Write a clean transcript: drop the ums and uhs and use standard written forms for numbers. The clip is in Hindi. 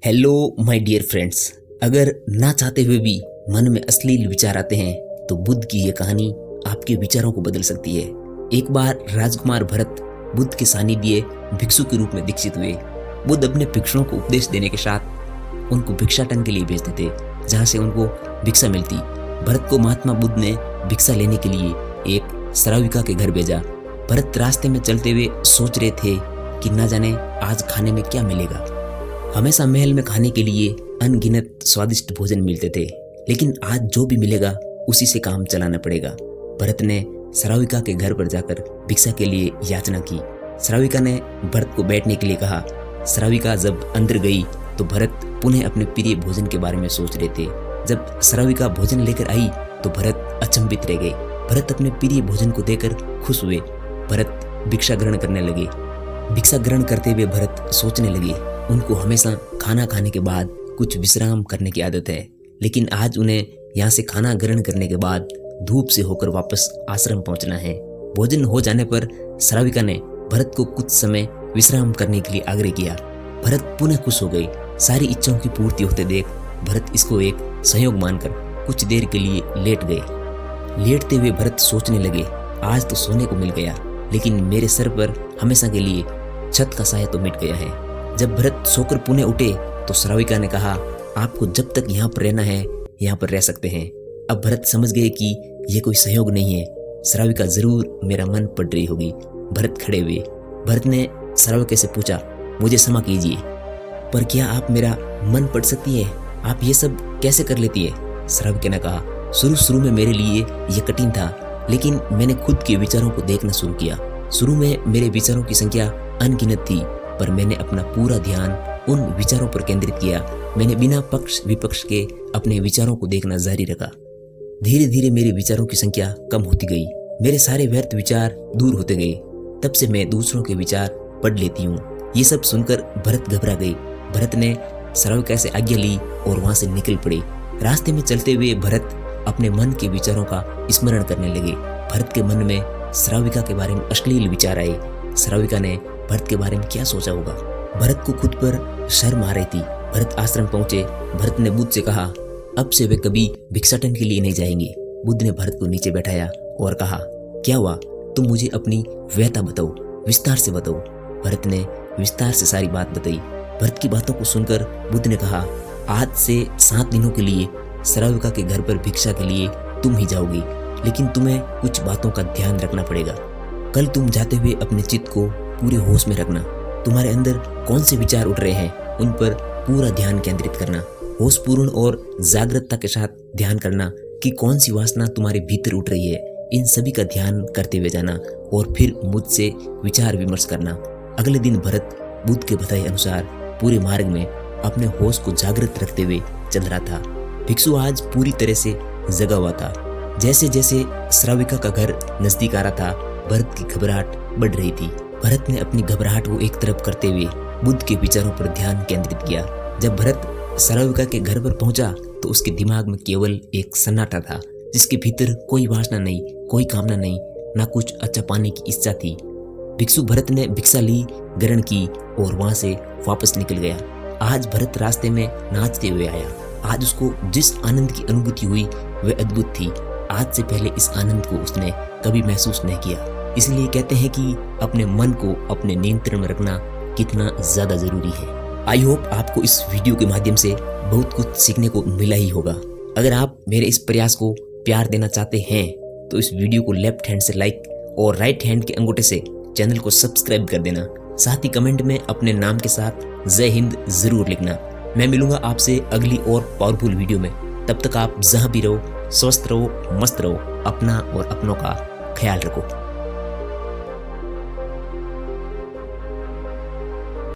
हेलो माय डियर फ्रेंड्स, अगर ना चाहते हुए भी मन में अश्लील विचार आते हैं तो बुद्ध की ये कहानी आपके विचारों को बदल सकती है। एक बार राजकुमार भरत बुद्ध के सानिध्य भिक्षु के रूप में दीक्षित हुए। बुद्ध अपने भिक्षुओं को उपदेश देने के साथ उनको भिक्षाटन के लिए भेजते थे, जहाँ से उनको भिक्षा मिलती। भरत को महात्मा बुद्ध ने भिक्षा लेने के लिए एक श्राविका के घर भेजा। भरत रास्ते में चलते हुए सोच रहे थे कि ना जाने आज खाने में क्या मिलेगा। हमेशा महल में खाने के लिए अनगिनत स्वादिष्ट भोजन मिलते थे, लेकिन आज जो भी मिलेगा उसी से काम चलाना पड़ेगा। भरत ने श्राविका के घर पर जाकर भिक्षा के लिए याचना की। श्राविका ने भरत को बैठने के लिए कहा। श्राविका जब अंदर गई तो भरत पुनः अपने प्रिय भोजन के बारे में सोच रहे थे। जब श्राविका भोजन लेकर आई तो भरत अचंभित रह गए। भरत अपने प्रिय भोजन को देकर खुश हुए। भरत भिक्षा ग्रहण करने लगे। भिक्षा ग्रहण करते हुए भरत सोचने लगे, उनको हमेशा खाना खाने के बाद कुछ विश्राम करने की आदत है, लेकिन आज उन्हें यहाँ से खाना ग्रहण करने के बाद धूप से होकर वापस आश्रम पहुँचना है। भोजन हो जाने पर श्राविका ने भरत को कुछ समय विश्राम करने के लिए आग्रह किया। भरत पुनः खुश हो गए। सारी इच्छाओं की पूर्ति होते देख भरत इसको एक संयोग मानकर कुछ देर के लिए लेट गए। लेटते हुए भरत सोचने लगे, आज तो सोने को मिल गया, लेकिन मेरे सर पर हमेशा के लिए छत का साया तो मिट गया है। जब भरत सोकर पुनः उठे तो श्राविका ने कहा, आपको जब तक यहाँ पर रहना है यहाँ पर रह सकते हैं। अब भरत समझ गए कि यह कोई सहयोग नहीं है, श्राविका जरूर मेरा मन पढ़ रही होगी। भरत खड़े हुए। भरत ने श्राविका से पूछा, मुझे क्षमा कीजिए, पर क्या आप मेरा मन पढ़ सकती है? आप ये सब कैसे कर लेती है? श्राविका ने कहा, शुरू में मेरे लिए यह कठिन था, लेकिन मैंने खुद के विचारों को देखना शुरू किया। शुरू में मेरे विचारों की संख्या अनगिनत थी, पर मैंने अपना पूरा ध्यान उन विचारों पर केंद्रित किया। मैंने बिना पक्ष विपक्ष के अपने विचारों को देखना जारी रखा। धीरे धीरे मेरे विचारों की संख्या कम होती गई। मेरे सारे व्यर्थ विचार दूर होते गए। तब से मैं दूसरों के विचार पढ़ लेती हूँ। ये सब सुनकर भरत घबरा गए। भरत ने श्राविका से आज्ञा ली और वहां से निकल पड़े। रास्ते में चलते हुए भरत अपने मन के विचारों का स्मरण करने लगे। भरत के मन में श्राविका के बारे में अश्लील विचार आए। श्राविका ने भरत के बारे में क्या सोचा होगा? भरत को खुद पर शर्म आ रही थी। भरत आश्रम पहुंचे। भरत ने बुद्ध से कहा, अब से वे कभी भिक्षाटन के लिए नहीं जाएंगे। बुद्ध ने भरत को नीचे बैठाया और कहा, क्या हुआ? तुम मुझे अपनी व्यथा बताओ, विस्तार से बताओ। भरत ने विस्तार से सारी बात बताई। भरत की बातों को सुनकर बुद्ध ने कहा, आज से 7 दिनों के लिए श्राविका के घर पर भिक्षा के लिए तुम ही जाओगी, लेकिन तुम्हें कुछ बातों का ध्यान रखना पड़ेगा। कल तुम जाते हुए अपने चित्त को पूरे होश में रखना। तुम्हारे अंदर कौन से विचार उठ रहे हैं उन पर पूरा ध्यान केंद्रित करना। होशपूर्ण और जागरूकता के साथ ध्यान करना कि कौन सी वासना तुम्हारे भीतर उठ रही है। इन सभी का ध्यान करते हुए जाना और फिर मुझसे विचार विमर्श करना। अगले दिन भरत बुद्ध के बताए अनुसार पूरे मार्ग में अपने होश को जागृत रखते हुए चल रहा था। भिक्षु आज पूरी तरह से जगा हुआ था। जैसे जैसे श्राविका का घर नजदीक आ रहा था, भरत की घबराहट बढ़ रही थी। भरत ने अपनी घबराहट को एक तरफ करते हुए बुद्ध के विचारों पर ध्यान केंद्रित किया। जब भरत श्राविका के घर पर पहुंचा तो उसके दिमाग में केवल एक सन्नाटा था, जिसके भीतर कोई वासना नहीं, कोई कामना नहीं, ना कुछ अच्छा पाने की इच्छा थी। भिक्षु भरत ने भिक्षा ली, ग्रहण की और वहां से वापस निकल गया। आज भरत रास्ते में नाचते हुए आया। आज उसको जिस आनंद की अनुभूति हुई वह अद्भुत थी। आज से पहले इस आनंद को उसने कभी महसूस नहीं किया। इसलिए कहते हैं कि अपने मन को अपने नियंत्रण में रखना कितना ज्यादा जरूरी है। आई होप आपको इस वीडियो के माध्यम से बहुत कुछ सीखने को मिला ही होगा। अगर आप मेरे इस प्रयास को प्यार देना चाहते हैं तो इस वीडियो को लेफ्ट हैंड से लाइक और राइट हैंड के अंगूठे से चैनल को सब्सक्राइब कर देना। साथ ही कमेंट में अपने नाम के साथ जय हिंद जरूर लिखना। मैं मिलूंगा आपसे अगली और पावरफुल वीडियो में। तब तक आप जहां भी रहो, स्वस्थ रहो, मस्त रहो, अपना और अपनों का ख्याल रखो।